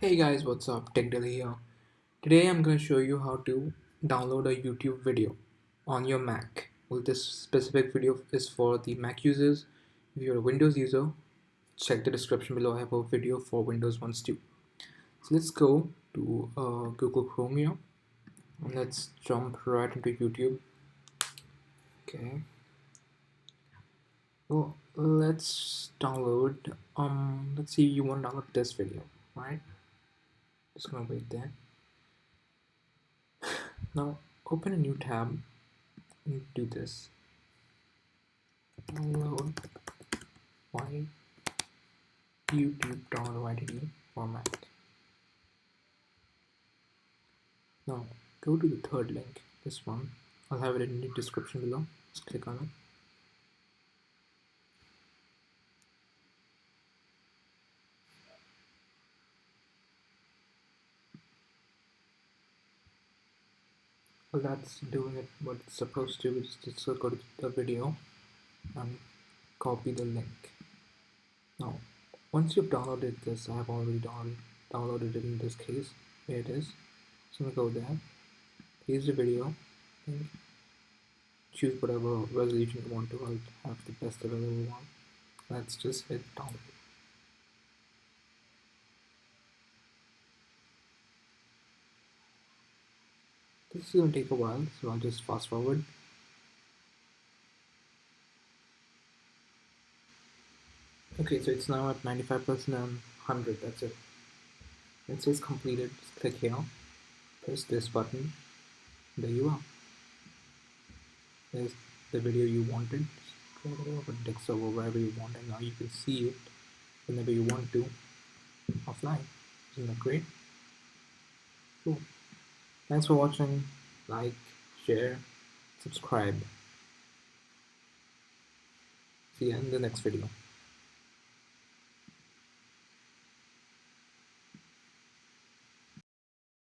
Hey guys, what's up? TechDelly here. Today I'm going to show you how to download a YouTube video on your Mac. Well, this specific video is for the Mac users. If you're a Windows user, check the description below. I have a video for Windows ones too. So let's go to Google Chrome here and let's jump right into YouTube. Okay. Well, let's download. Let's see. You want to download this video, right? Just gonna wait there. Now open a new tab and do this. Download my YouTube download IDE format. Now go to the third link, this one. I'll have it in the description below. Just click on it. Well, that's doing it what it's supposed to, which is just go to the video and copy the link. Now, once you've downloaded this, I have already downloaded it in this case. Here it is. So I'm gonna go there, paste the video, and choose whatever resolution you want to. I'll have the best available one. Let's just hit download. This is going to take a while, so I'll just fast forward. Okay, so it's now at 95% and 100, that's it. It says completed, just click here, press this button, there you are. There's the video you wanted, just drag it over text over wherever you want, and now you can see it whenever you want to, offline. Isn't that great? Cool. Thanks for watching, like, share, subscribe. See you in the next video.